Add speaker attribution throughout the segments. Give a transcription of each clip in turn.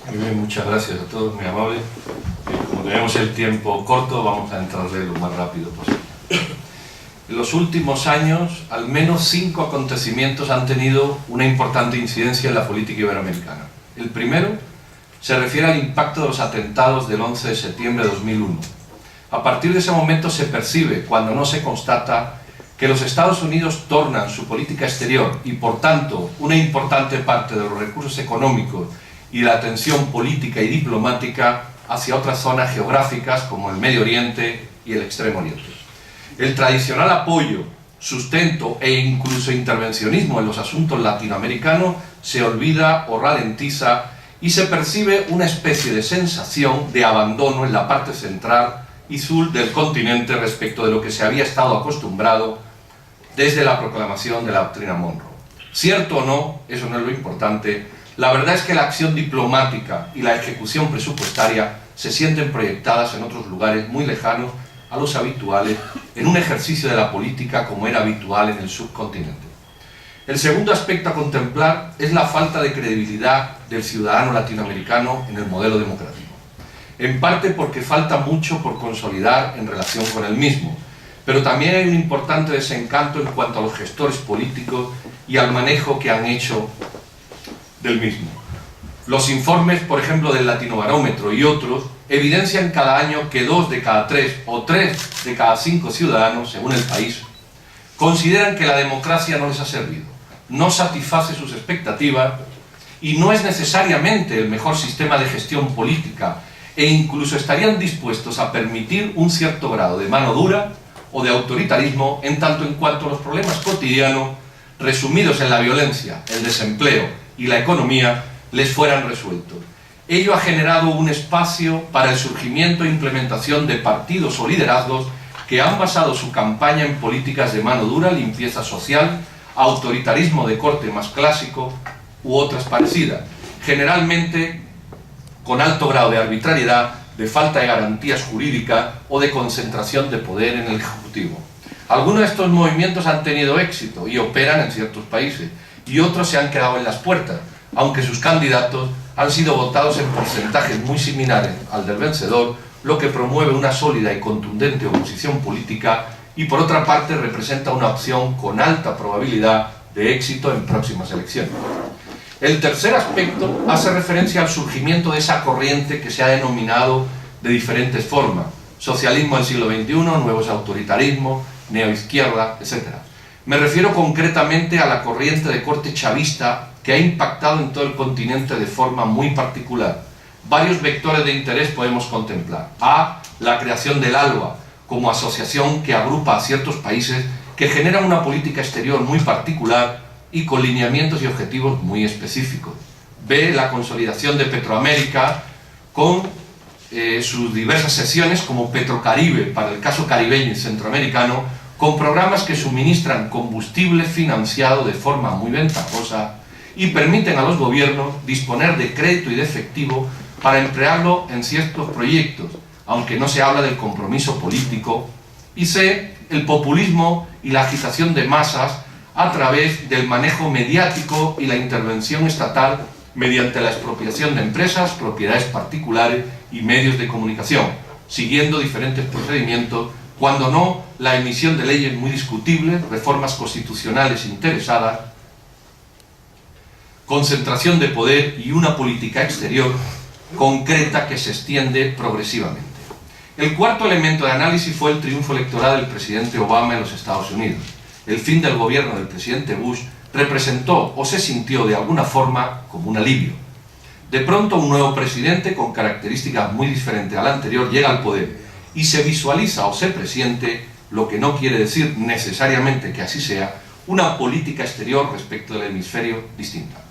Speaker 1: Muy bien, muchas gracias a todos, muy amable. Como tenemos el tiempo corto, vamos a entrarle lo más rápido posible. En los últimos años, al menos 5 acontecimientos han tenido una importante incidencia en la política iberoamericana. El primero se refiere al impacto de los atentados del 11 de septiembre de 2001. A partir de ese momento se percibe, cuando no se constata, que los Estados Unidos tornan su política exterior y, por tanto, una importante parte de los recursos económicos y la atención política y diplomática hacia otras zonas geográficas como el Medio Oriente y el Extremo Oriente. El tradicional apoyo, sustento e incluso intervencionismo en los asuntos latinoamericanos se olvida o ralentiza y se percibe una especie de sensación de abandono en la parte central y sur del continente respecto de lo que se había estado acostumbrado desde la proclamación de la doctrina Monroe. Cierto o no, eso no es lo importante, la verdad es que la acción diplomática y la ejecución presupuestaria se sienten proyectadas en otros lugares muy lejanos a los habituales, en un ejercicio de la política como era habitual en el subcontinente. El segundo aspecto a contemplar es la falta de credibilidad del ciudadano latinoamericano en el modelo democrático. En parte porque falta mucho por consolidar en relación con el mismo, pero también hay un importante desencanto en cuanto a los gestores políticos y al manejo que han hecho del mismo. Los informes, por ejemplo, del Latinobarómetro y otros, evidencian cada año que 2 de cada 3 o 3 de cada 5 ciudadanos, según el país, consideran que la democracia no les ha servido, no satisface sus expectativas y no es necesariamente el mejor sistema de gestión política, e incluso estarían dispuestos a permitir un cierto grado de mano dura o de autoritarismo en tanto en cuanto a los problemas cotidianos resumidos en la violencia, el desempleo y la economía les fueran resueltos. Ello ha generado un espacio para el surgimiento e implementación de partidos o liderazgos que han basado su campaña en políticas de mano dura, limpieza social, autoritarismo de corte más clásico u otras parecidas, generalmente con alto grado de arbitrariedad, de falta de garantías jurídicas o de concentración de poder en el Ejecutivo. Algunos de estos movimientos han tenido éxito y operan en ciertos países, y otros se han quedado en las puertas, aunque sus candidatos han sido votados en porcentajes muy similares al del vencedor, lo que promueve una sólida y contundente oposición política y, por otra parte, representa una opción con alta probabilidad de éxito en próximas elecciones. El tercer aspecto hace referencia al surgimiento de esa corriente que se ha denominado de diferentes formas: socialismo del siglo XXI, nuevos autoritarismos, neoizquierda, etc. Me refiero concretamente a la corriente de corte chavista que ha impactado en todo el continente de forma muy particular. Varios vectores de interés podemos contemplar. A, la creación del ALBA como asociación que agrupa a ciertos países que generan una política exterior muy particular y con lineamientos y objetivos muy específicos. B, la consolidación de Petroamérica con sus diversas secciones como Petrocaribe para el caso caribeño y centroamericano, con programas que suministran combustible financiado de forma muy ventajosa y permiten a los gobiernos disponer de crédito y de efectivo para emplearlo en ciertos proyectos, aunque no se habla del compromiso político. Y C, el populismo y la agitación de masas a través del manejo mediático y la intervención estatal mediante la expropiación de empresas, propiedades particulares y medios de comunicación, siguiendo diferentes procedimientos, cuando no la emisión de leyes muy discutibles, reformas constitucionales interesadas, concentración de poder y una política exterior concreta que se extiende progresivamente. El cuarto elemento de análisis fue el triunfo electoral del presidente Obama en los Estados Unidos. El fin del gobierno del presidente Bush representó o se sintió de alguna forma como un alivio. De pronto un nuevo presidente con características muy diferentes al anterior llega al poder y se visualiza o se presiente, lo que no quiere decir necesariamente que así sea, una política exterior respecto del hemisferio distinta.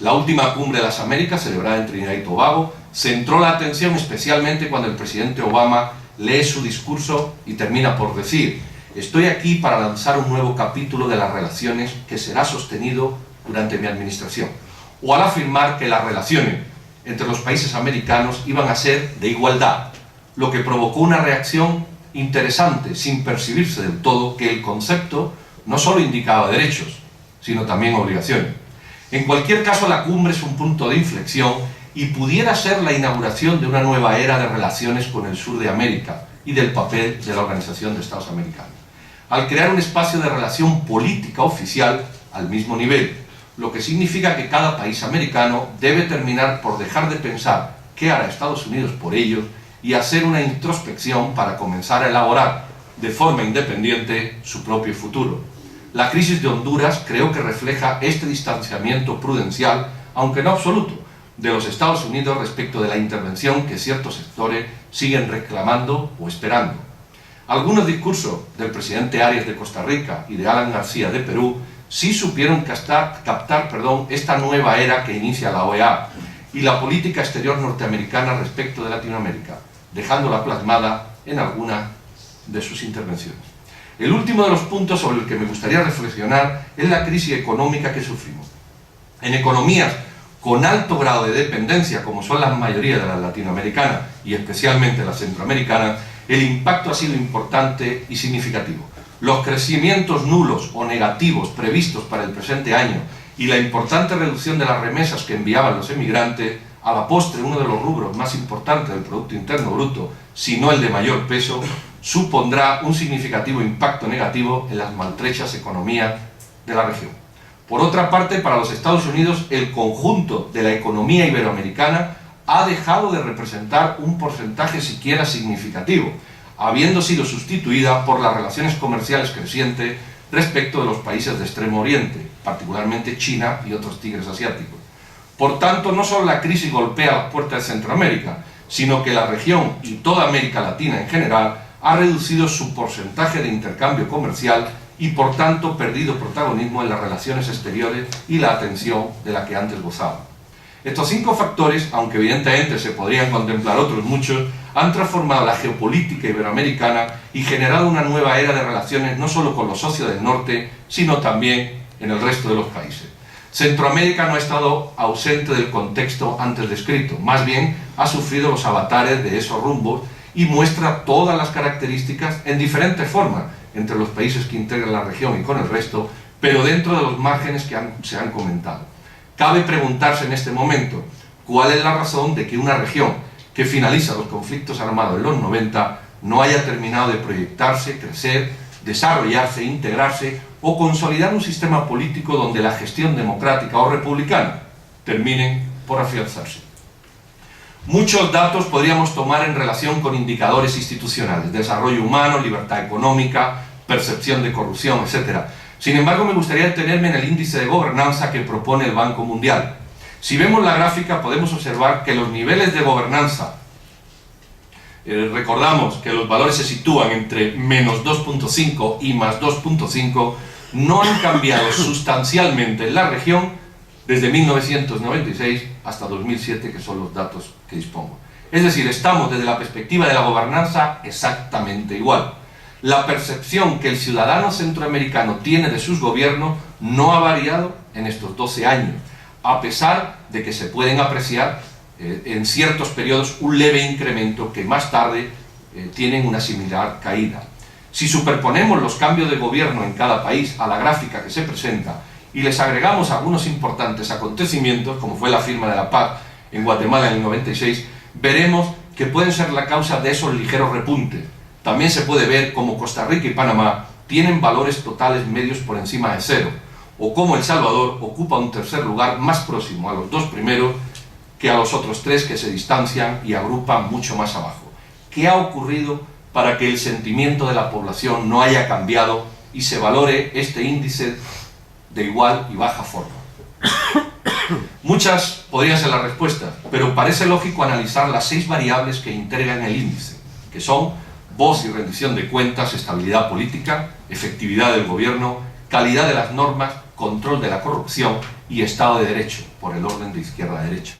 Speaker 1: La última cumbre de las Américas, celebrada en Trinidad y Tobago, centró la atención especialmente cuando el presidente Obama lee su discurso y termina por decir: estoy aquí para lanzar un nuevo capítulo de las relaciones que será sostenido durante mi administración. O al afirmar que las relaciones entre los países americanos iban a ser de igualdad, lo que provocó una reacción interesante, sin percibirse del todo que el concepto no solo indicaba derechos, sino también obligaciones. En cualquier caso, la cumbre es un punto de inflexión y pudiera ser la inauguración de una nueva era de relaciones con el sur de América y del papel de la Organización de Estados Americanos, al crear un espacio de relación política oficial al mismo nivel, lo que significa que cada país americano debe terminar por dejar de pensar qué hará Estados Unidos por ellos y hacer una introspección para comenzar a elaborar de forma independiente su propio futuro. La crisis de Honduras creo que refleja este distanciamiento prudencial, aunque no absoluto, de los Estados Unidos respecto de la intervención que ciertos sectores siguen reclamando o esperando. Algunos discursos del presidente Arias de Costa Rica y de Alan García de Perú sí supieron captar esta nueva era que inicia la OEA y la política exterior norteamericana respecto de Latinoamérica, dejándola plasmada en alguna de sus intervenciones. El último de los puntos sobre el que me gustaría reflexionar es la crisis económica que sufrimos. En economías con alto grado de dependencia, como son la mayoría de las latinoamericanas y especialmente las centroamericanas, el impacto ha sido importante y significativo. Los crecimientos nulos o negativos previstos para el presente año y la importante reducción de las remesas que enviaban los emigrantes, a la postre uno de los rubros más importantes del Producto Interno Bruto, si no el de mayor peso, supondrá un significativo impacto negativo en las maltrechas economías de la región. Por otra parte, para los Estados Unidos, el conjunto de la economía iberoamericana ha dejado de representar un porcentaje siquiera significativo, habiendo sido sustituida por las relaciones comerciales crecientes respecto de los países de Extremo Oriente, particularmente China y otros tigres asiáticos. Por tanto, no solo la crisis golpea las puertas de Centroamérica, sino que la región y toda América Latina en general ha reducido su porcentaje de intercambio comercial y por tanto perdido protagonismo en las relaciones exteriores y la atención de la que antes gozaban. Estos 5 factores, aunque evidentemente se podrían contemplar otros muchos, han transformado la geopolítica iberoamericana y generado una nueva era de relaciones no solo con los socios del norte, sino también en el resto de los países. Centroamérica no ha estado ausente del contexto antes descrito, más bien ha sufrido los avatares de esos rumbos y muestra todas las características en diferentes formas entre los países que integran la región y con el resto, pero dentro de los márgenes que se han comentado. Cabe preguntarse en este momento cuál es la razón de que una región que finaliza los conflictos armados en los 90 no haya terminado de proyectarse, crecer, desarrollarse, integrarse o consolidar un sistema político donde la gestión democrática o republicana terminen por afianzarse. Muchos datos podríamos tomar en relación con indicadores institucionales, desarrollo humano, libertad económica, percepción de corrupción, etc. Sin embargo, me gustaría detenerme en el índice de gobernanza que propone el Banco Mundial. Si vemos la gráfica, podemos observar que los niveles de gobernanza, recordamos que los valores se sitúan entre menos 2.5 y más 2.5, no han cambiado sustancialmente en la región desde 1996 hasta 2007, que son los datos que dispongo. Es decir, estamos desde la perspectiva de la gobernanza exactamente igual. La percepción que el ciudadano centroamericano tiene de sus gobiernos no ha variado en estos 12 años, a pesar de que se pueden apreciar en ciertos periodos un leve incremento que más tarde tienen una similar caída. Si superponemos los cambios de gobierno en cada país a la gráfica que se presenta y les agregamos algunos importantes acontecimientos, como fue la firma de la paz en Guatemala en el 96, veremos que pueden ser la causa de esos ligeros repuntes. También se puede ver cómo Costa Rica y Panamá tienen valores totales medios por encima de 0, o cómo El Salvador ocupa un tercer lugar más próximo a los 2 primeros que a los otros 3 que se distancian y agrupan mucho más abajo. ¿Qué ha ocurrido para que el sentimiento de la población no haya cambiado y se valore este índice de igual y baja forma? Muchas podrían ser las respuestas, pero parece lógico analizar las 6 variables que integran el índice, que son voz y rendición de cuentas, estabilidad política, efectividad del gobierno, calidad de las normas, control de la corrupción y Estado de Derecho, por el orden de izquierda a derecha.